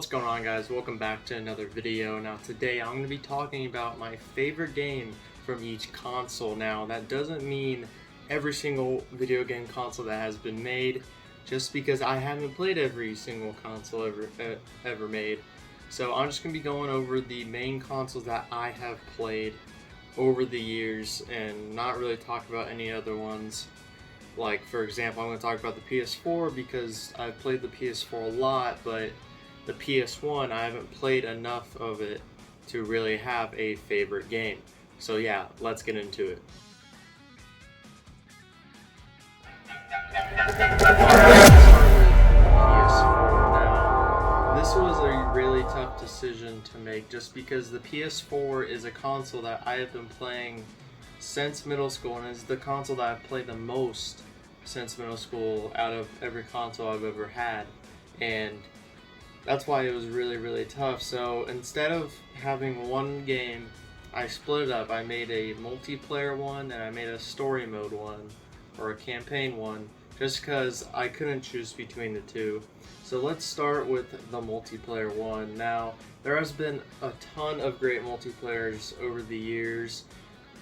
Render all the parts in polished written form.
What's going on, guys? Welcome back to another video. Now today I'm going to be talking about my favorite game from each console. Now that doesn't mean every single video game console that has been made, just because I haven't played every single console ever made. So I'm just going to be going over the main consoles that I have played over the years and not really talk about any other ones. Like, for example, I'm going to talk about the PS4 because I've played the PS4 a lot, but the PS1, I haven't played enough of it to really have a favorite game. So yeah, let's get into it. Now, this was a really tough decision to make just because the PS4 is a console that I have been playing since middle school, and is the console that I've played the most since middle school out of every console I've ever had. And that's why it was really tough. So instead of having one game, I split it up. I made a multiplayer one and I made a story mode one, or a campaign one, just because I couldn't choose between the two. So let's start with the multiplayer one. Now, there has been a ton of great multiplayers over the years,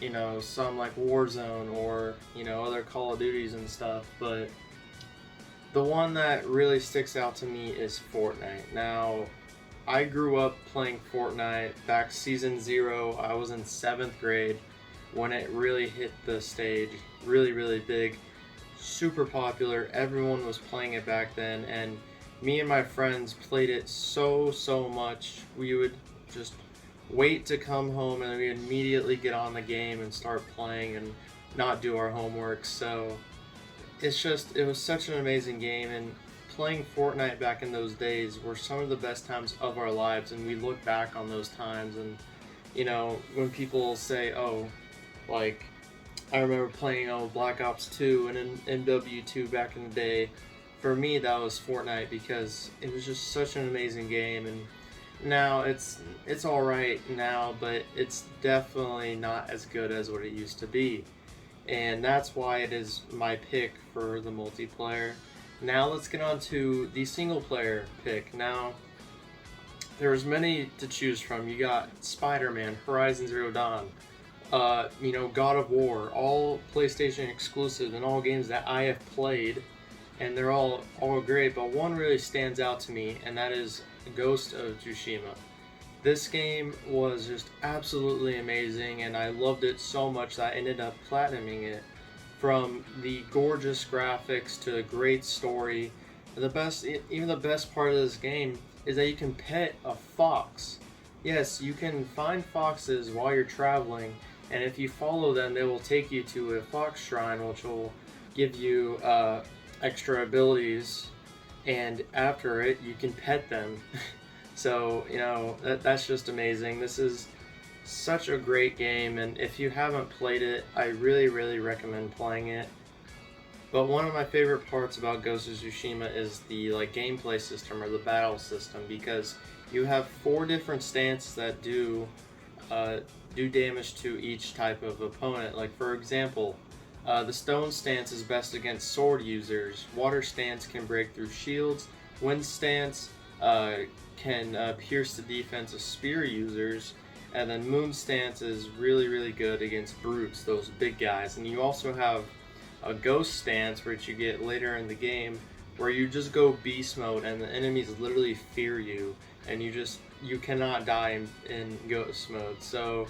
you know, some like Warzone or, you know, other Call of Duties and stuff, but the one that really sticks out to me is Fortnite. Now, I grew up playing Fortnite back season 0. I was in 7th grade when it really hit the stage. Really big, super popular. Everyone was playing it back then, and me and my friends played it so much. We would just wait to come home and we immediately get on the game and start playing and not do our homework. So it was such an amazing game, and playing Fortnite back in those days were some of the best times of our lives, and we look back on those times. And you know, when people say, oh, like, I remember playing Black Ops 2 and MW2 back in the day, for me that was Fortnite because it was just such an amazing game. And now it's alright now, but it's definitely not as good as what it used to be. And that's why it is my pick for the multiplayer. Now let's get on to the single player pick. Now, there's many to choose from. You got Spider-Man, Horizon Zero Dawn, you know, God of War, all PlayStation exclusive and all games that I have played, and they're all great, but one really stands out to me, and that is Ghost of Tsushima. This game was just absolutely amazing, and I loved it so much that I ended up platinuming it. From the gorgeous graphics to a great story, even the best part of this game is that you can pet a fox. Yes, you can find foxes while you're traveling, and if you follow them, they will take you to a fox shrine, which will give you extra abilities, and after it, you can pet them. So, you know, that's just amazing. This is such a great game, and if you haven't played it, I really recommend playing it. But one of my favorite parts about Ghost of Tsushima is the gameplay system, or the battle system, because you have 4 different stances that do damage to each type of opponent. Like, for example, the stone stance is best against sword users, water stance can break through shields, wind stance can pierce the defense of spear users, and then moon stance is really good against brutes, those big guys. And you also have a ghost stance, which you get later in the game, where you just go beast mode and the enemies literally fear you, and you cannot die in ghost mode. So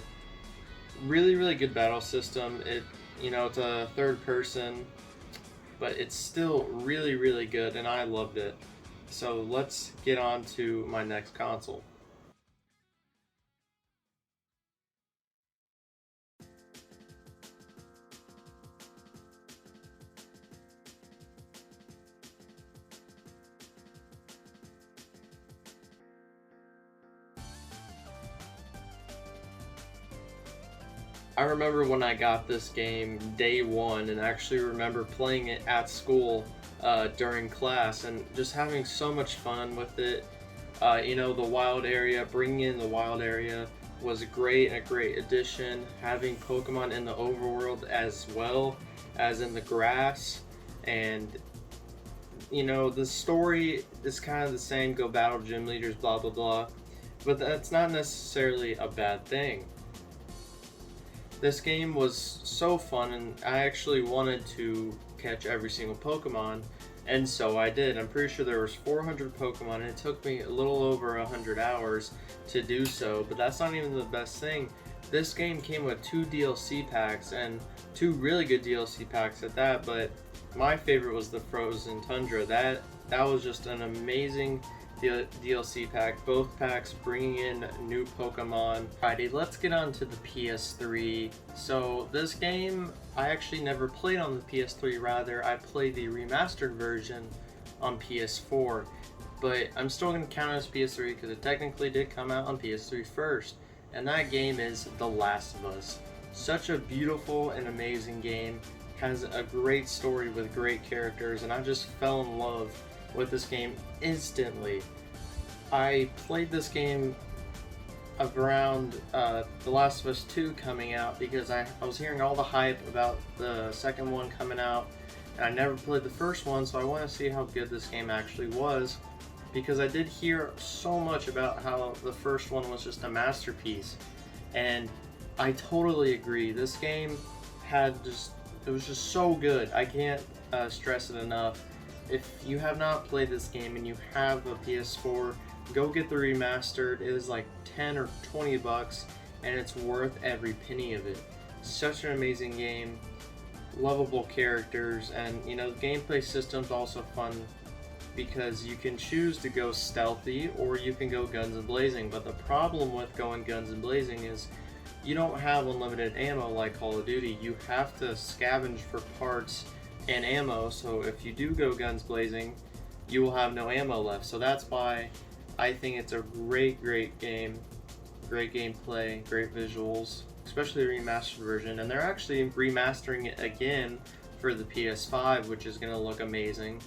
really good battle system. It's a third person, but it's still really good, and I loved it. So let's get on to my next console. I remember when I got this game day one, and actually remember playing it at school during class and just having so much fun with it. You know, bringing in the wild area was a great addition. Having Pokemon in the overworld as well as in the grass, and you know, the story is kind of the same, go battle gym leaders, blah blah blah, but that's not necessarily a bad thing. This game was so fun, and I actually wanted to catch every single Pokemon, and so I did. I'm pretty sure there was 400 Pokemon, and it took me a little over 100 hours to do so, but that's not even the best thing. This game came with 2 DLC packs, and 2 really good DLC packs at that, but my favorite was the Frozen Tundra. That was just an amazing DLC pack. Both packs bringing in new Pokemon. Alrighty, let's get on to the PS3. So this game, I actually never played on the PS3, rather I played the remastered version on PS4. But I'm still going to count it as PS3 because it technically did come out on PS3 first. And that game is The Last of Us. Such a beautiful and amazing game. Has a great story with great characters, and I just fell in love with this game instantly. I played this game around The Last of Us 2 coming out because I was hearing all the hype about the second one coming out, and I never played the first one, so I want to see how good this game actually was, because I did hear so much about how the first one was just a masterpiece, and I totally agree. This game it was just so good. I can't stress it enough. If you have not played this game and you have a PS4, go get the remastered. It is like 10 or 20 bucks, and it's worth every penny of it. Such an amazing game, lovable characters, and you know, the gameplay system's also fun because you can choose to go stealthy or you can go guns and blazing. But the problem with going guns and blazing is you don't have unlimited ammo like Call of Duty. You have to scavenge for parts and ammo, so if you do go guns blazing, you will have no ammo left. So that's why I think it's a great game, great gameplay, great visuals, especially the remastered version. And they're actually remastering it again for the PS5, which is going to look amazing.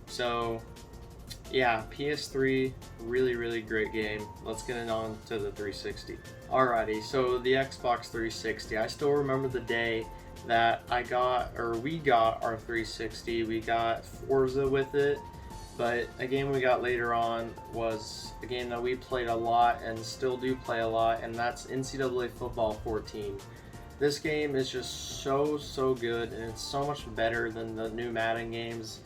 So yeah, PS3, really great game. Let's get it on to the 360. Alrighty, so the Xbox 360. I still remember the day that we got our 360. We got Forza with it, but a game we got later on was a game that we played a lot and still do play a lot, and that's NCAA Football 14. This game is just so good, and it's so much better than the new Madden games,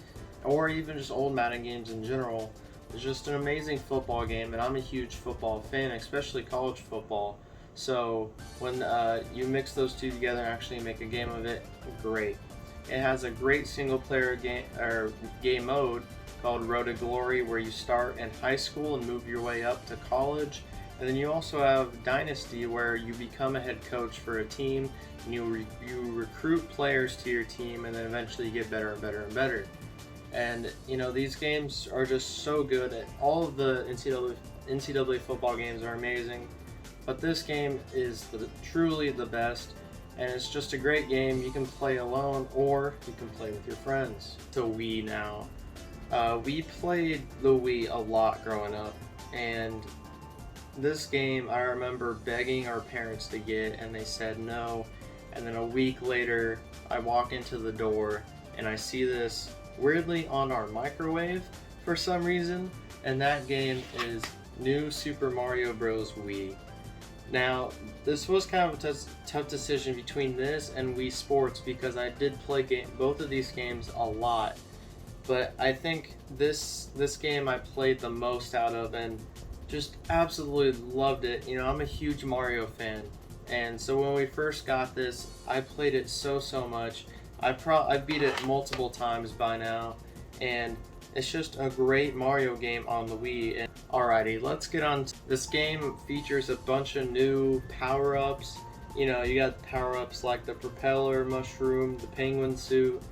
or even just old Madden games in general. It's just an amazing football game, and I'm a huge football fan, especially college football. So when you mix those two together and actually make a game of it, great. It has a great single-player game mode called Road to Glory, where you start in high school and move your way up to college. And then you also have Dynasty, where you become a head coach for a team, and you recruit players to your team, and then eventually you get better and better and better. And you know, these games are just so good. All of the NCAA football games are amazing, but this game is truly the best, and it's just a great game. You can play alone or you can play with your friends. To Wii now. We played the Wii a lot growing up, and this game I remember begging our parents to get, and they said no. And then a week later, I walk into the door and I see this weirdly on our microwave for some reason, and that game is New Super Mario Bros. Wii. Now, this was kind of a tough decision between this and Wii Sports, because I did play both of these games a lot, but I think this game I played the most out of and just absolutely loved it. You know, I'm a huge Mario fan, and so when we first got this, I played it so much. I beat it multiple times by now, and it's just a great Mario game on the Wii. And alrighty, let's get on. This game features a bunch of new power-ups. You know, you got power-ups like the propeller mushroom, the penguin suit,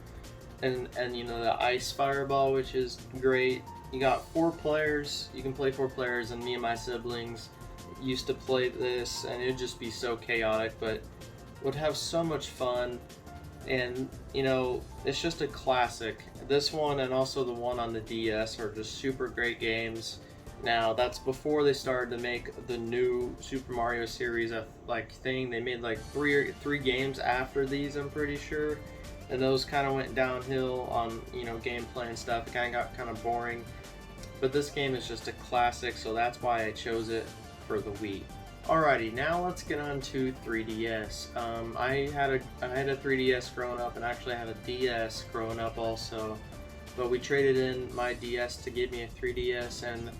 and you know, the ice fireball, which is great. You got 4 players. You can play 4 players, and me and my siblings used to play this, and it'd just be so chaotic, but would have so much fun. And you know, it's just a classic. This one and also the one on the DS are just super great games. Now, that's before they started to make the new Super Mario series thing. They made like three games after these, I'm pretty sure. and those kind of went downhill on, you know, gameplay and stuff. It kind of got kind of boring. But this game is just a classic, so that's why I chose it for the Wii. Alrighty, now let's get on to 3DS. I had a 3DS growing up, and actually I had a DS growing up also. But we traded in my DS to give me a 3DS, and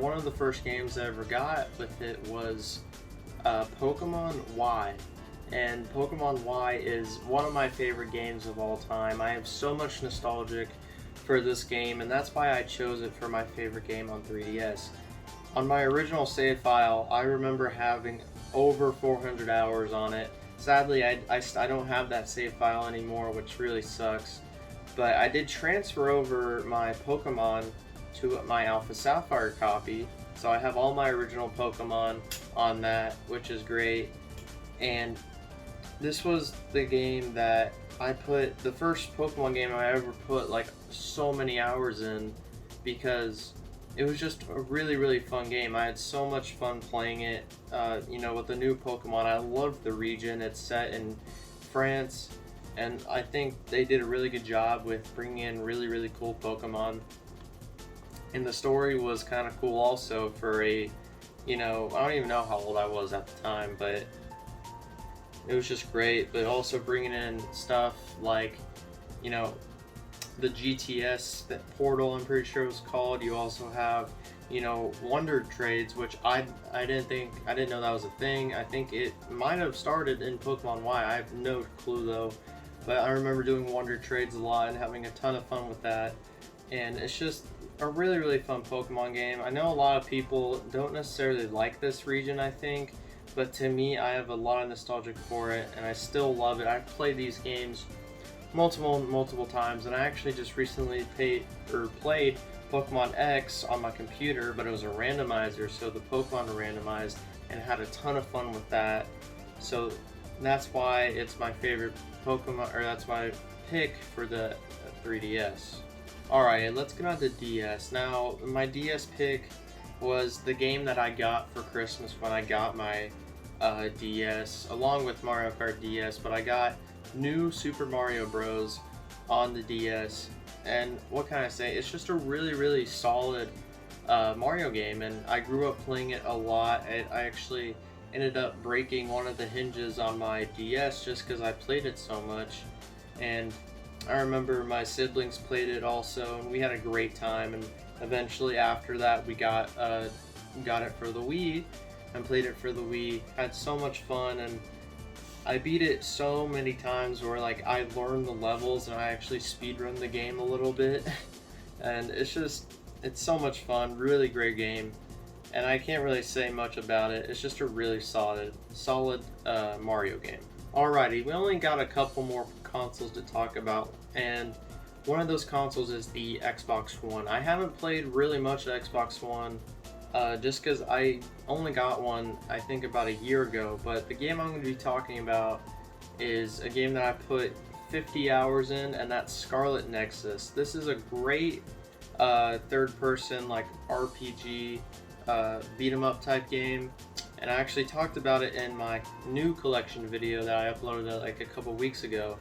one of the first games I ever got with it was Pokemon Y. And Pokemon Y is one of my favorite games of all time. I have so much nostalgic for this game, and that's why I chose it for my favorite game on 3DS. On my original save file, I remember having over 400 hours on it. Sadly, I don't have that save file anymore, which really sucks. But I did transfer over my Pokemon to my Alpha Sapphire copy, so I have all my original Pokemon on that, which is great. And this was the game that I put, the first Pokemon game I ever put like so many hours in, because it was just a really, really fun game. I had so much fun playing it. You know, with the new Pokemon, I loved the region. It's set in France, and I think they did a really good job with bringing in really, really cool Pokemon. And the story was kind of cool also for a, you know, I don't even know how old I was at the time, but it was just great. But also bringing in stuff like, you know, the GTS, that portal, I'm pretty sure it was called. You also have, you know, Wonder Trades, which I didn't know that was a thing. I think it might have started in Pokemon Y. I have no clue though, but I remember doing Wonder Trades a lot and having a ton of fun with that. And it's just a really, really fun Pokemon game. I know a lot of people don't necessarily like this region, I think, but to me, I have a lot of nostalgia for it, and I still love it. I've played these games multiple times, and I actually just recently played Pokemon X on my computer, but it was a randomizer, so the Pokemon are randomized, and had a ton of fun with that. So that's why it's my favorite Pokemon, or that's my pick for the 3DS. Alright, let's get on to DS. Now, my DS pick was the game that I got for Christmas when I got my DS, along with Mario Kart DS, but I got New Super Mario Bros. On the DS, and what can I say, it's just a really, really solid Mario game, and I grew up playing it a lot. I actually ended up breaking one of the hinges on my DS just because I played it so much, and I remember my siblings played it also, and we had a great time. And eventually after that we got it for the Wii and played it for the Wii, had so much fun, and I beat it so many times where like I learned the levels and I actually speedrun the game a little bit. And it's so much fun, really great game, and I can't really say much about it. It's just a really solid Mario game. Alrighty, we only got a couple more consoles to talk about, and one of those consoles is the Xbox One. I haven't played really much of Xbox One, just because I only got one, I think, about a year ago. But the game I'm going to be talking about is a game that I put 50 hours in, and that's Scarlet Nexus. This is a great third-person like RPG beat 'em up type game, and I actually talked about it in my new collection video that I uploaded like a couple weeks ago.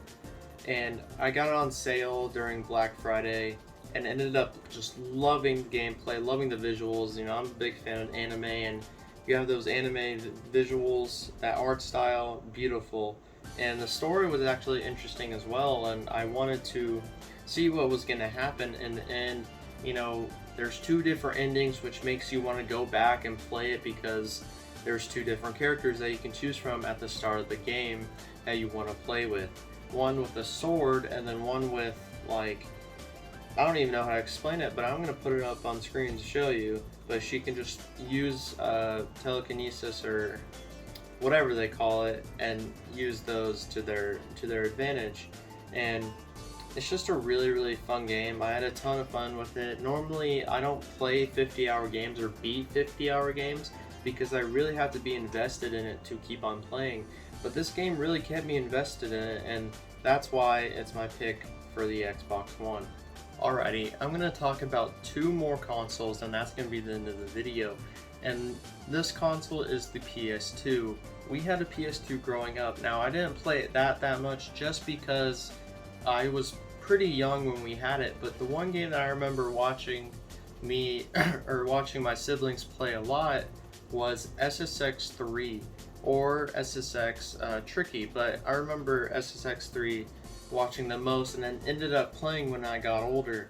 And I got it on sale during Black Friday and ended up just loving the gameplay, loving the visuals. You know, I'm a big fan of anime, and you have those anime visuals, that art style, beautiful. And the story was actually interesting as well, and I wanted to see what was going to happen in the end. You know, there's two different endings, which makes you want to go back and play it, because there's two different characters that you can choose from at the start of the game that you want to play with. One with a sword, and then one with, like, I don't even know how to explain it, but I'm going to put it up on screen to show you. But she can just use telekinesis or whatever they call it, and use those to their advantage. And it's just a really, really fun game. I had a ton of fun with it. Normally, I don't play 50-hour games or beat 50-hour games, because I really have to be invested in it to keep on playing. But this game really kept me invested in it, and that's why it's my pick for the Xbox One. Alrighty, I'm going to talk about two more consoles, and that's going to be the end of the video. And this console is the PS2. We had a PS2 growing up. Now, I didn't play it that much just because I was pretty young when we had it, but the one game that I remember watching me or watching my siblings play a lot was SSX 3 or SSX Tricky, but I remember SSX 3 watching the most and then ended up playing when I got older.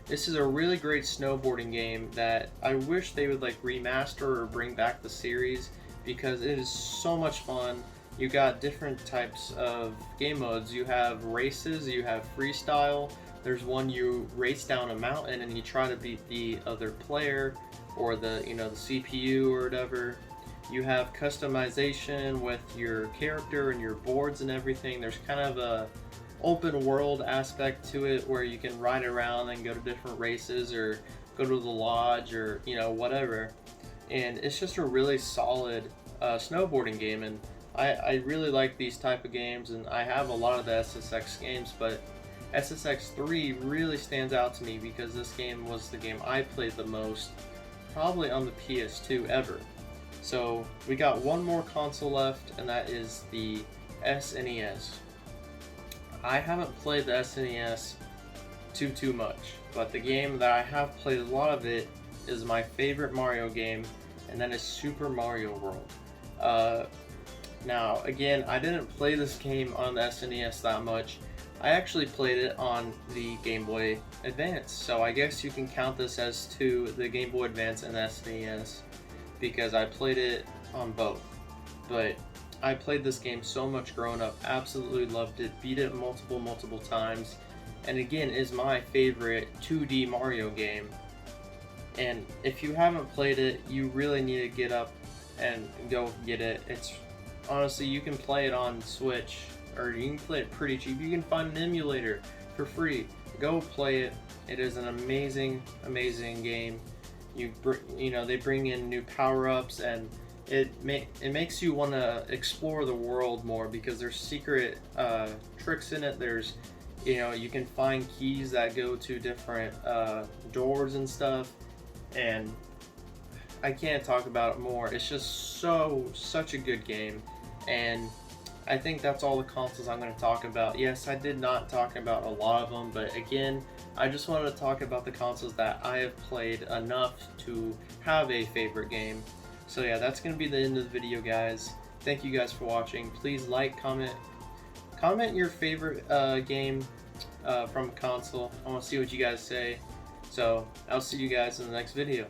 This is a really great snowboarding game that I wish they would like remaster or bring back the series, because it is so much fun. You got different types of game modes. You have races, you have freestyle. There's one you race down a mountain and you try to beat the other player or the the CPU or whatever. You have customization with your character and your boards and everything. There's kind of a open world aspect to it where you can ride around and go to different races or go to the lodge or whatever. And it's just a really solid snowboarding game, and I really like these type of games, and I have a lot of the SSX games, but SSX 3 really stands out to me because this game was the game I played the most, probably on the PS2 ever. So we got one more console left, and that is the SNES. I haven't played the SNES too much, but the game that I have played a lot of it is my favorite Mario game, and that is Super Mario World. Now, again, I didn't play this game on the SNES that much. I actually played it on the Game Boy Advance, so I guess you can count this as to the Game Boy Advance and the SNES, because I played it on both. But I played this game so much growing up, absolutely loved it, beat it multiple times, and again, is my favorite 2D Mario game. And if you haven't played it, you really need to get up and go get it. It's honestly, you can play it on Switch, or you can play it pretty cheap. You can find an emulator for free. Go play it. It is an amazing game. They bring in new power-ups, and it makes you want to explore the world more because there's secret tricks in it. There's you can find keys that go to different doors and stuff, and I can't talk about it more. It's just such a good game, and I think that's all the consoles I'm going to talk about. Yes, I did not talk about a lot of them, but again, I just wanted to talk about the consoles that I have played enough to have a favorite game. So yeah, that's going to be the end of the video, guys. Thank you guys for watching. Please like, comment your favorite game from a console. I want to see what you guys say. So I'll see you guys in the next video.